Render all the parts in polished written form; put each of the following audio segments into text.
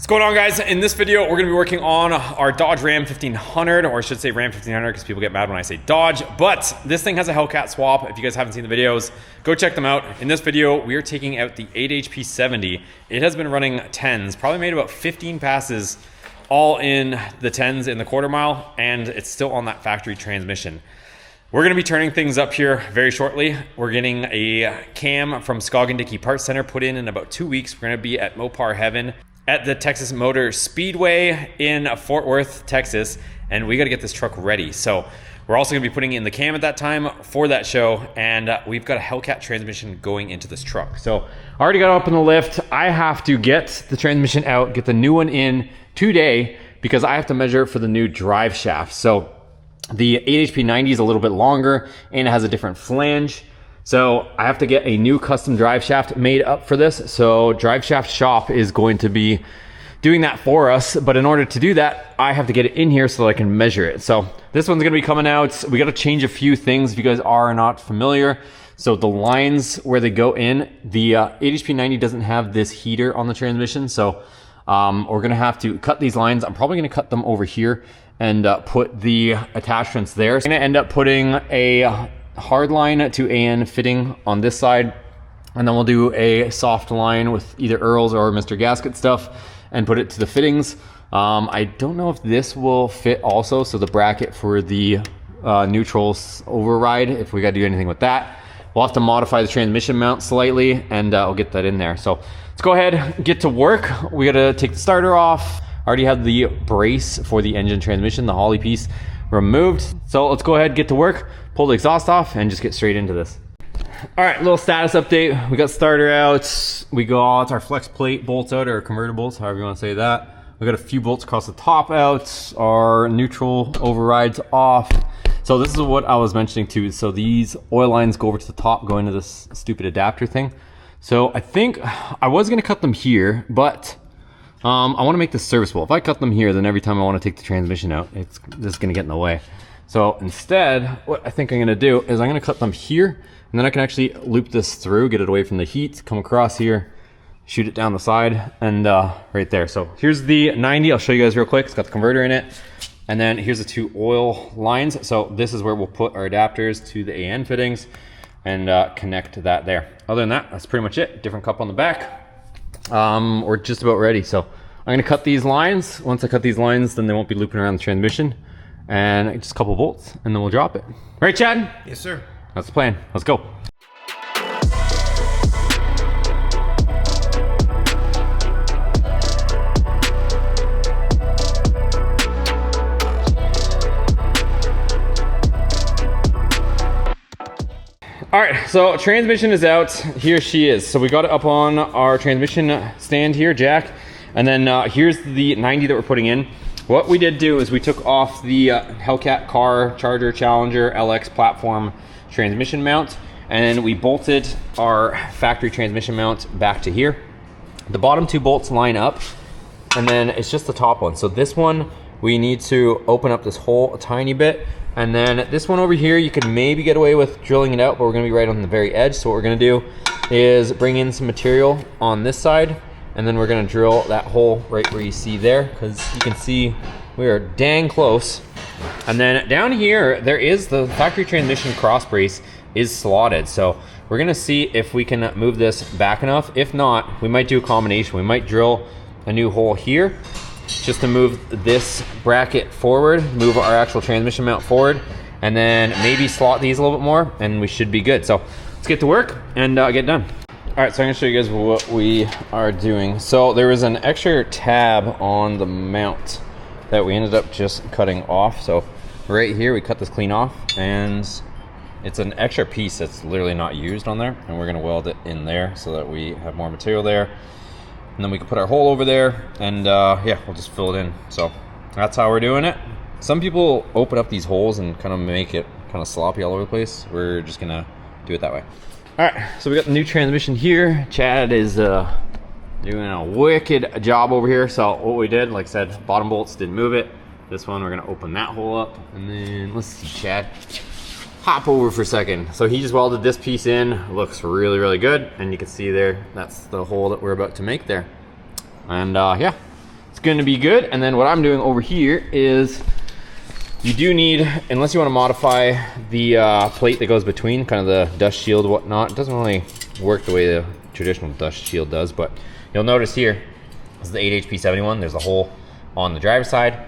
What's going on, guys? In this video, we're going to be working on our Dodge Ram 1500, or I should say Ram 1500 because people get mad when I say Dodge, but this thing has a Hellcat swap. If you guys haven't seen the videos, go check them out. In this video, we are taking out the 8HP 70. It has been running 10s, probably made about 15 passes all in the 10s in the quarter mile, and it's still on that factory transmission. We're going to be turning things up here very shortly. We're getting a cam from Scoggin Dickey Parts Center put in about 2 weeks. We're going to be at Mopar Heaven at the Texas Motor Speedway in Fort Worth, Texas, and we got to get this truck ready. So we're also going to be putting in the cam at that time for that show, and we've got a Hellcat transmission going into this truck. So I already got up in the lift. I have to get the transmission out, get the new one in today because I have to measure for the new drive shaft. So the 8HP 90 is a little bit longer and it has a different flange. So I have to get a new custom drive shaft made up for this. So Drive Shaft Shop is going to be doing that for us. But in order to do that, I have to get it in here so that I can measure it. So this one's gonna be coming out. We gotta change a few things if you guys are not familiar. So the lines where they go in, the 8HP 90 doesn't have this heater on the transmission. So we're gonna have to cut these lines. I'm probably gonna cut them over here and put the attachments there. So I'm gonna end up putting a hard line to AN fitting on this side, and then we'll do a soft line with either Earl's or Mr. Gasket stuff and put it to the fittings. I don't know if this will fit also, so the bracket for the neutrals override, if we got to do anything with that. We'll have to modify the transmission mount slightly, and I'll get that in there. So let's go ahead, get to work. We got to take the starter off. I already have the brace for the engine transmission, the Holly piece, removed. So let's go ahead, get to work, pull the exhaust off, and just get straight into this. All right, little status update. We got starter out. We got our flex plate bolts out, or converter bolts, however you want to say that. We got a few bolts across the top out. Our neutral overrides off. So this is what I was mentioning too. So these oil lines go over to the top, go into this stupid adapter thing. So I think I was gonna cut them here, but I want to make this serviceable. If I cut them here, then every time I want to take the transmission out, it's just going to get in the way. So instead, what I think I'm going to do is I'm going to cut them here, and then I can actually loop this through, get it away from the heat, come across here, shoot it down the side, and right there. So here's the 90. I'll show you guys real quick. It's got the converter in it. And then here's the two oil lines. So this is where we'll put our adapters to the AN fittings and connect that there. Other than that, that's pretty much it. Different cup on the back. We're just about ready. So I'm gonna cut these lines. Once I cut these lines, then they won't be looping around the transmission, and just a couple bolts, and then we'll drop it. Right, Chad? Yes, sir. That's the plan. Let's go. All right, so transmission is out. Here she is. So we got it up on our transmission stand here, jack. And then here's the 90 that we're putting in. What we did do is we took off the Hellcat car, Charger, Challenger, LX platform transmission mount, and we bolted our factory transmission mount back to here. The bottom two bolts line up, and then it's just the top one. So this one, we need to open up this hole a tiny bit. And then this one over here, you could maybe get away with drilling it out, but we're gonna be right on the very edge. So what we're gonna do is bring in some material on this side, and then we're gonna drill that hole right where you see there, because you can see we are dang close. And then down here, there is the factory transmission cross brace is slotted. So we're gonna see if we can move this back enough. If not, we might do a combination. We might drill a new hole here, just to move this bracket forward, move our actual transmission mount forward, and then maybe slot these a little bit more, and we should be good. So let's get to work and get done. All right, so I'm gonna show you guys what we are doing. So there was an extra tab on the mount that we ended up just cutting off. So right here, we cut this clean off, and it's an extra piece that's literally not used on there, and we're gonna weld it in there so that we have more material there. And then we can put our hole over there, and yeah, we'll just fill it in. So that's how we're doing it. Some people open up these holes and kind of make it kind of sloppy all over the place. We're just gonna do it that way. All right, so we got the new transmission here. Chad is doing a wicked job over here. So what we did, like I said, bottom bolts didn't move it. This one, we're gonna open that hole up, and then let's see, Chad. Hop over for a second. So he just welded this piece in. It looks really, really good. And you can see there, that's the hole that we're about to make there. And yeah, it's gonna be good. And then what I'm doing over here is, you do need, unless you want to modify the plate that goes between, kind of the dust shield, whatnot. It doesn't really work the way the traditional dust shield does, but you'll notice here, this is the 8HP71. There's a hole on the driver's side,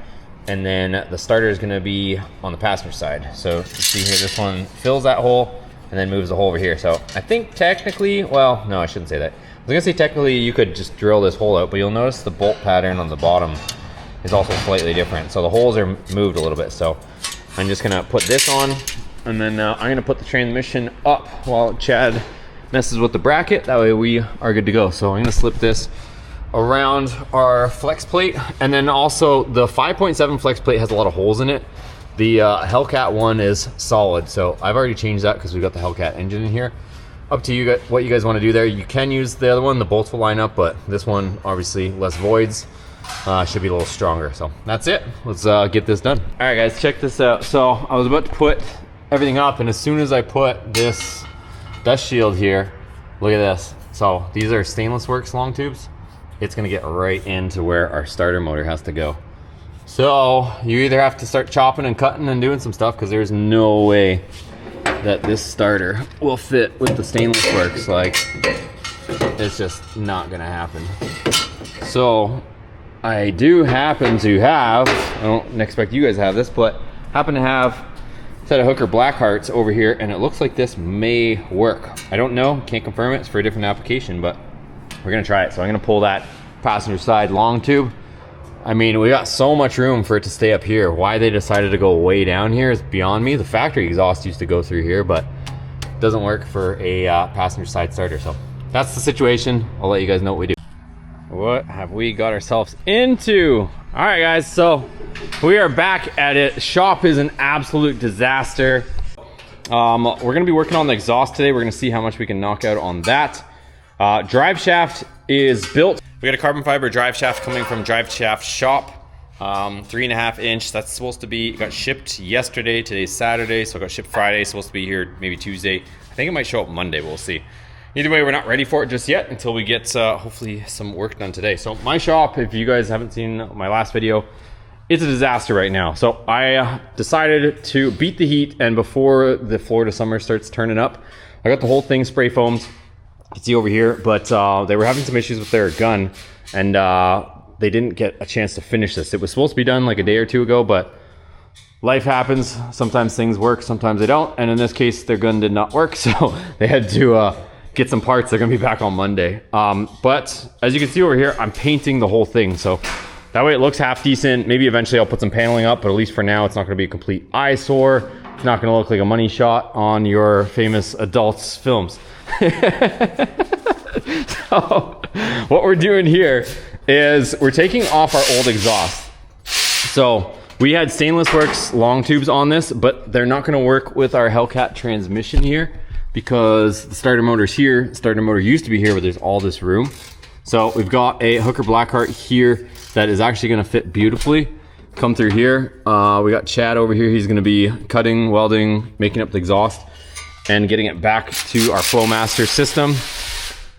and then the starter is going to be on the passenger side. So you see here, this one fills that hole and then moves the hole over here. So I think technically, well, no, I shouldn't say that. I was gonna say technically you could just drill this hole out, but you'll notice the bolt pattern on the bottom is also slightly different. So the holes are moved a little bit. So I'm just gonna put this on, and then I'm gonna put the transmission up while Chad messes with the bracket. That way we are good to go. So I'm gonna slip this around our flex plate, and then also the 5.7 flex plate has a lot of holes in it. The Hellcat one is solid, so I've already changed that because we've got the Hellcat engine in here. Up to you what you guys want to do there. You can use the other one, the bolts will line up, but this one obviously less voids, should be a little stronger. So that's it. Let's get this done. All right, guys, check this out. So I was about to put everything up, and as soon as I put this dust shield here, look at this. So these are stainless works long tubes. It's gonna get right into where our starter motor has to go. So you either have to start chopping and cutting and doing some stuff, because there's no way that this starter will fit with the stainless works. Like, it's just not gonna happen. So I do happen to have, I don't expect you guys to have this, but happen to have a set of Hooker Blackhearts over here, and it looks like this may work. I don't know, can't confirm it, it's for a different application, but we're gonna try it. So I'm gonna pull that passenger side long tube. I mean, we got so much room for it to stay up here. Why they decided to go way down here is beyond me. The factory exhaust used to go through here, but it doesn't work for a passenger side starter. So that's the situation. I'll let you guys know what we do. What have we got ourselves into? All right, guys, so we are back at it. Shop is an absolute disaster. We're gonna be working on the exhaust today. We're gonna see how much we can knock out on that. Drive shaft is built. We got a carbon fiber drive shaft coming from Drive Shaft Shop, 3.5 inch. That's supposed to be, got shipped yesterday. Today's Saturday, so it got shipped Friday. Supposed to be here maybe Tuesday. I think it might show up Monday, but we'll see. Either way, we're not ready for it just yet until we get hopefully some work done today. So my shop, if you guys haven't seen my last video, it's a disaster right now. So I decided to beat the heat, and before the Florida summer starts turning up, I got the whole thing spray foamed. You can see over here, but they were having some issues with their gun, and they didn't get a chance to finish this. It was supposed to be done like a day or two ago, but life happens. Sometimes things work, sometimes they don't, and in this case, their gun did not work, so they had to get some parts. They're gonna be back on Monday. But as you can see over here, I'm painting the whole thing, so that way it looks half decent. Maybe eventually I'll put some paneling up, but at least for now, it's not gonna be a complete eyesore. It's not gonna look like a money shot on your famous adults films. So what we're doing here is we're taking off our old exhaust. So we had stainless works long tubes on this, but they're not going to work with our Hellcat transmission here because the starter motor's here. The starter motor used to be here, but there's all this room. So we've got a Hooker Blackheart here that is actually going to fit beautifully. Come through here. We got Chad over here. He's going to be cutting, welding, making up the exhaust, and getting it back to our Flowmaster system.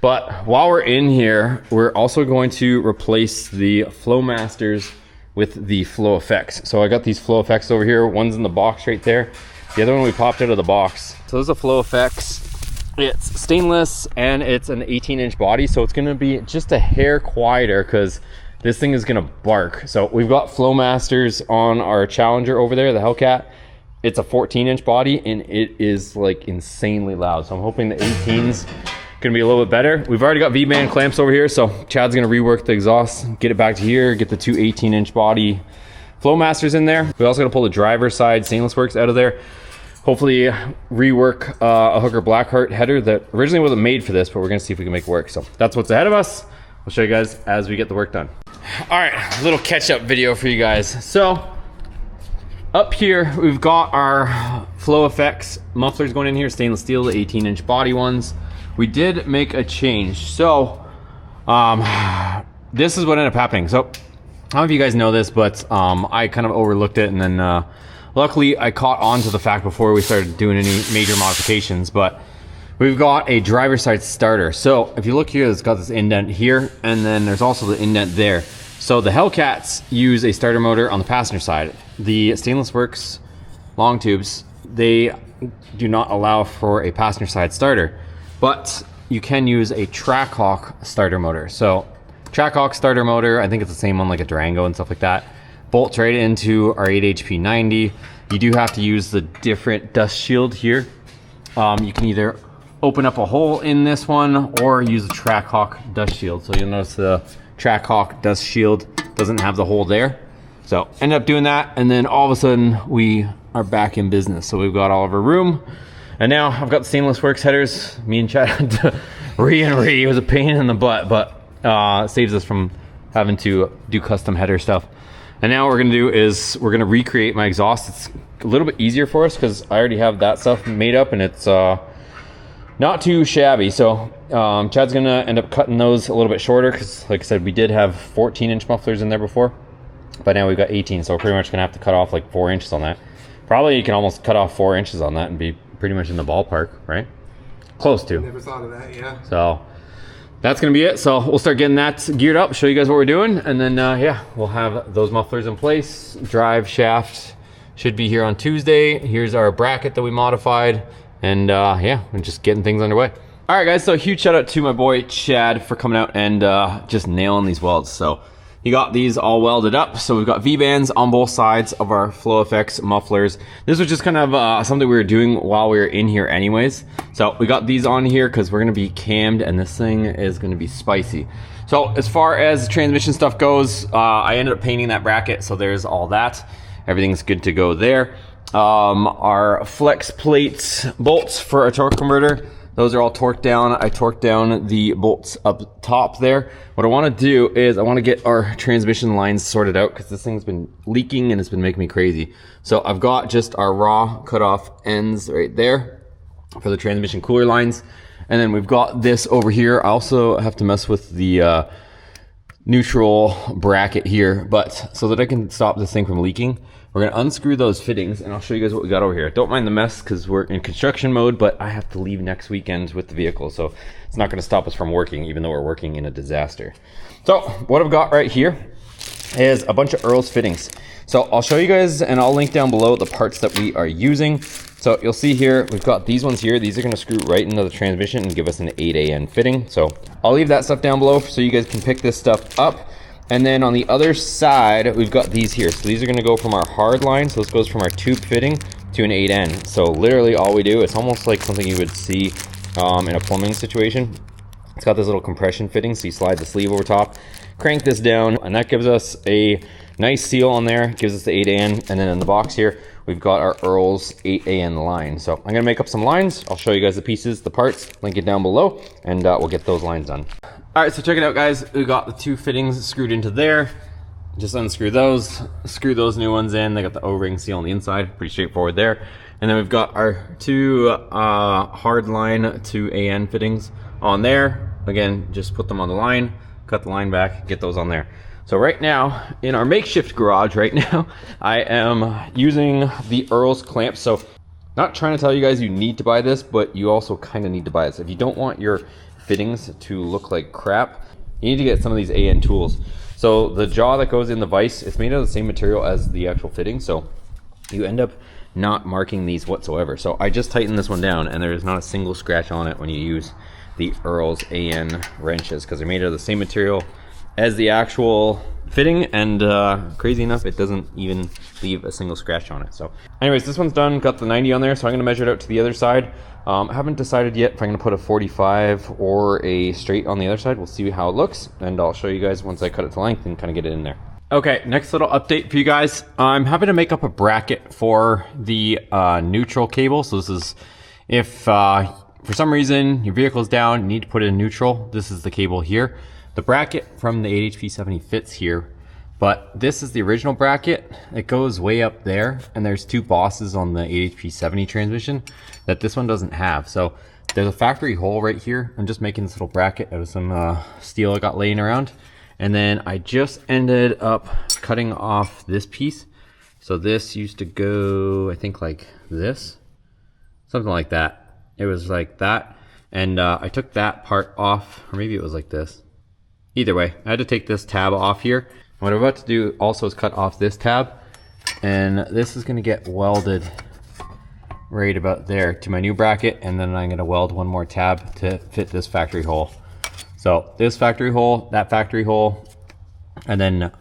But while we're in here, we're also going to replace the Flowmasters with the Flow Effects. So I got these Flow Effects over here. One's in the box right there. The other one we popped out of the box. So those are Flow Effects. It's stainless and it's an 18-inch body, so it's gonna be just a hair quieter because this thing is gonna bark. So we've got Flowmasters on our Challenger over there, the Hellcat. It's a 14-inch body and it is like insanely loud. So I'm hoping the 18's gonna be a little bit better. We've already got V-band clamps over here, so Chad's gonna rework the exhaust, get it back to here, get the two 18-inch body Flowmasters in there. We also gotta pull the driver's side stainless works out of there. Hopefully rework a Hooker Blackheart header that originally wasn't made for this, but we're gonna see if we can make it work. So that's what's ahead of us. We'll show you guys as we get the work done. All right, a little catch-up video for you guys. So up here, we've got our Flow Effects mufflers going in here, stainless steel, the 18-inch body ones. We did make a change. So this is what ended up happening. So I don't know if you guys know this, but I kind of overlooked it, and then luckily I caught on to the fact before we started doing any major modifications. But we've got a driver's side starter. So if you look here, it's got this indent here, and then there's also the indent there. So the Hellcats use a starter motor on the passenger side. The Stainless Works long tubes, they do not allow for a passenger side starter, but you can use a Trackhawk starter motor. So Trackhawk starter motor, I think it's the same one like a Durango and stuff like that, bolts right into our 8 HP 90. You do have to use the different dust shield here. You can either open up a hole in this one or use a Trackhawk dust shield. So you'll notice the Trackhawk dust shield doesn't have the hole there. So ended up doing that, and then all of a sudden we are back in business. So we've got all of our room, and now I've got the Stainless Works headers. Me and Chad had to it was a pain in the butt, but it saves us from having to do custom header stuff. And now what we're gonna do is we're gonna recreate my exhaust. It's a little bit easier for us because I already have that stuff made up, and it's not too shabby. So Chad's gonna end up cutting those a little bit shorter because, like I said, we did have 14-inch mufflers in there before, but now we've got 18, so we're pretty much gonna have to cut off like 4 inches on that. Probably you can almost cut off 4 inches on that and be pretty much in the ballpark, right? Close to. Never thought of that, yeah. So that's gonna be it. So we'll start getting that geared up, show you guys what we're doing, and then yeah, we'll have those mufflers in place. Drive shaft should be here on Tuesday. Here's our bracket that we modified, and yeah, we're just getting things underway. All right, guys, so huge shout out to my boy Chad for coming out and just nailing these welds. So he got these all welded up. So we've got V-bands on both sides of our Flow FX mufflers. This was just kind of something we were doing while we were in here anyways. So we got these on here because we're gonna be cammed, and this thing is gonna be spicy. So as far as the transmission stuff goes, I ended up painting that bracket, so there's all that. Everything's good to go there. Our flex plates bolts for our torque converter, those are all torqued down. I torqued down the bolts up top there. What I want to do is I want to get our transmission lines sorted out because this thing's been leaking and it's been making me crazy. So I've got just our raw cut off ends right there for the transmission cooler lines. And then we've got this over here. I also have to mess with the neutral bracket here, but so that I can stop this thing from leaking, we're gonna unscrew those fittings, and I'll show you guys what we got over here. Don't mind the mess because we're in construction mode, but I have to leave next weekend with the vehicle, so it's not gonna stop us from working, even though we're working in a disaster. So what I've got right here is a bunch of Earl's fittings. So I'll show you guys, and I'll link down below the parts that we are using. So you'll see here, we've got these ones here. These are gonna screw right into the transmission and give us an 8AN fitting. So I'll leave that stuff down below so you guys can pick this stuff up. And then on the other side, we've got these here. So these are gonna go from our hard line. So this goes from our tube fitting to an 8N. So literally all we do, it's almost like something you would see in a plumbing situation. It's got this little compression fitting, so you slide the sleeve over top, crank this down, and that gives us a nice seal on there, gives us the 8AN, and then in the box here, we've got our Earl's 8AN line. So I'm gonna make up some lines. I'll show you guys the pieces, the parts, link it down below, and we'll get those lines done. All right, so check it out, guys. We got the two fittings screwed into there. Just unscrew those, screw those new ones in. They got the O-ring seal on the inside, pretty straightforward there. And then we've got our two hard line to AN fittings on there. Again, just put them on the line, cut the line back, get those on there. So right now, in our makeshift garage right now, I am using the Earl's clamp. So not trying to tell you guys you need to buy this, but you also kind of need to buy this. If you don't want your fittings to look like crap, you need to get some of these AN tools. So the jaw that goes in the vise, it's made out of the same material as the actual fitting, so you end up not marking these whatsoever. So I just tightened this one down, and there is not a single scratch on it when you use the Earl's AN wrenches, because they're made out of the same material as the actual fitting, and crazy enough, it doesn't even leave a single scratch on it. So anyways, this one's done, got the 90 on there, so I'm gonna measure it out to the other side. I haven't decided yet if I'm gonna put a 45 or a straight on the other side. We'll see how it looks, and I'll show you guys once I cut it to length and kind of get it in there. Okay, next little update for you guys. I'm having to make up a bracket for the neutral cable. So this is if for some reason your vehicle is down, you need to put it in neutral, this is the cable here. The bracket from the 8HP70 fits here, but this is the original bracket. It goes way up there, and there's two bosses on the 8HP70 transmission that this one doesn't have. So there's a factory hole right here. I'm just making this little bracket out of some steel I got laying around. And then I just ended up cutting off this piece. So this used to go, I think like this, something like that. It was like that. And I took that part off, or maybe it was like this. Either way, I had to take this tab off here. What I'm about to do also is cut off this tab, and this is going to get welded right about there to my new bracket, and then I'm going to weld one more tab to fit this factory hole. So this factory hole, that factory hole, and then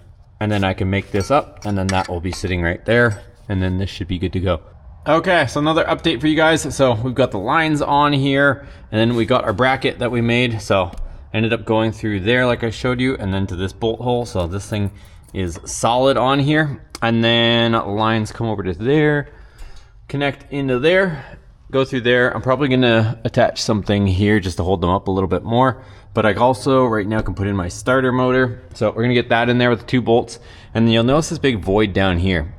I can make this up, and then that will be sitting right there, and then this should be good to go. Okay, so another update for you guys. So we've got the lines on here, and then we got our bracket that we made. So I ended up going through there like I showed you, and then to this bolt hole. So this thing is solid on here, and then lines come over to there, connect into there, go through there. I'm probably gonna attach something here just to hold them up a little bit more, but I also right now can put in my starter motor. So we're gonna get that in there with the 2 bolts, and then you'll notice this big void down here.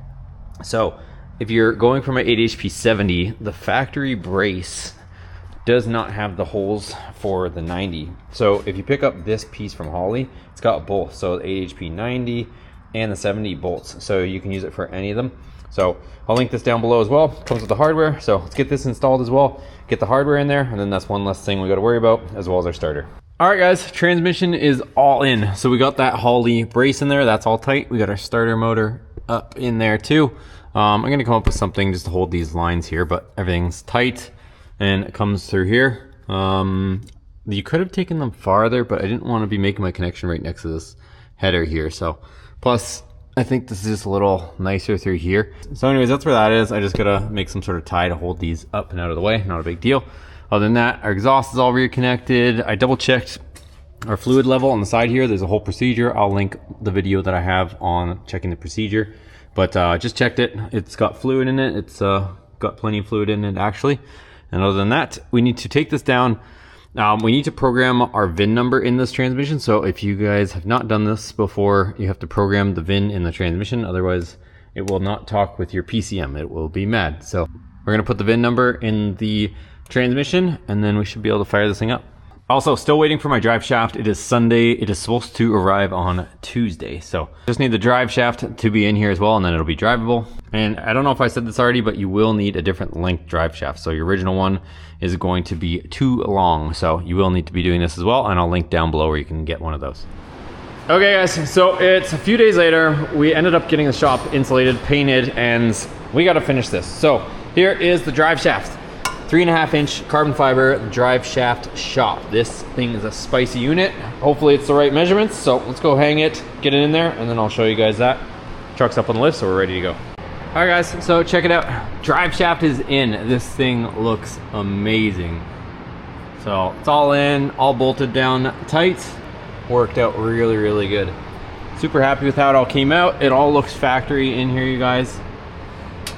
So if you're going from an 8 HP 70, the factory brace does not have the holes for the 90. So if you pick up this piece from Holley, it's got both. So the 8 HP 90 and the 70 bolts. So you can use it for any of them. So I'll link this down below as well. Comes with the hardware. So let's get this installed as well. Get the hardware in there, and then that's one less thing we got to worry about, as well as our starter. All right, guys, transmission is all in. So we got that Holley brace in there. That's all tight. We got our starter motor up in there too. I'm gonna come up with something just to hold these lines here, but everything's tight and it comes through here. You could have taken them farther, but I didn't want to be making my connection right next to this header here. So plus I think this is just a little nicer through here. So anyways, that's where that is. I just gotta make some sort of tie to hold these up and out of the way. Not a big deal. Other than that, our exhaust is all reconnected. I double checked our fluid level on the side here. There's a whole procedure. I'll link the video that I have on checking the procedure. But just checked it. It's got fluid in it. It's got plenty of fluid in it actually. And other than that, we need to take this down. We need to program our VIN number in this transmission. So if you guys have not done this before, you have to program the VIN in the transmission. Otherwise, it will not talk with your PCM. It will be mad. So we're gonna put the VIN number in the transmission, and then we should be able to fire this thing up. Also, still waiting for my drive shaft. It is Sunday. It is supposed to arrive on Tuesday. So just need the drive shaft to be in here as well, and then it'll be drivable. And I don't know if I said this already, but you will need a different length drive shaft. So your original one is going to be too long. So you will need to be doing this as well, and I'll link down below where you can get one of those. Okay guys, so it's a few days later. We ended up getting the shop insulated, painted, and we gotta finish this. So here is the drive shaft. 3.5 inch carbon fiber drive shaft shop. This thing is a spicy unit. Hopefully it's the right measurements. So let's go hang it, get it in there, and then I'll show you guys that. Truck's up on the lift, so we're ready to go. All right guys, so check it out. Drive shaft is in. This thing looks amazing. So it's all in, all bolted down tight. Worked out really, really good. Super happy with how it all came out. It all looks factory in here, you guys.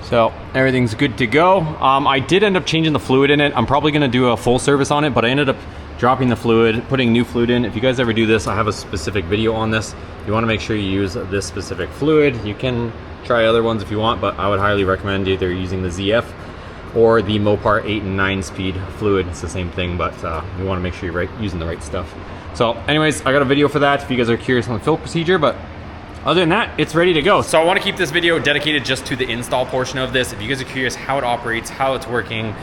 So everything's good to go. I did end up changing the fluid in it. I'm probably gonna do a full service on it, but I ended up dropping the fluid, putting new fluid in. If you guys ever do this, I have a specific video on this. You wanna make sure you use this specific fluid. You can try other ones if you want, but I would highly recommend either using the ZF or the Mopar 8 and 9 speed fluid. It's the same thing, but you wanna make sure you're using the right stuff. So anyways, I got a video for that if you guys are curious on the fill procedure, but other than that, it's ready to go. So I want to keep this video dedicated just to the install portion of this. If you guys are curious how it operates, how it's working,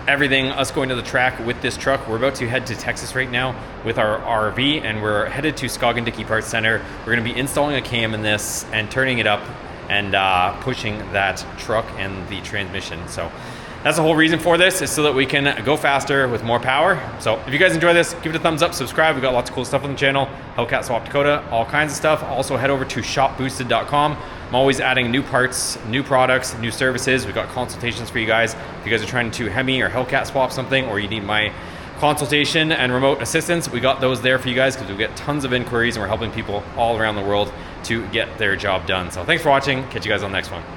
everything, us going to the track with this truck. We're about to head to Texas right now with our RV, and we're headed to Scoggin-Dickey Parts Center. We're going to be installing a cam in this and turning it up and pushing that truck and the transmission. So that's the whole reason for this, is so that we can go faster with more power. So if you guys enjoy this, give it a thumbs up, subscribe. We've got lots of cool stuff on the channel. Hellcat Swap Dakota, all kinds of stuff. Also head over to shopboosted.com. I'm always adding new parts, new products, new services. We've got consultations for you guys. If you guys are trying to hemi or Hellcat swap something, or you need my consultation and remote assistance, we got those there for you guys, because we get tons of inquiries and we're helping people all around the world to get their job done. So thanks for watching. Catch you guys on the next one.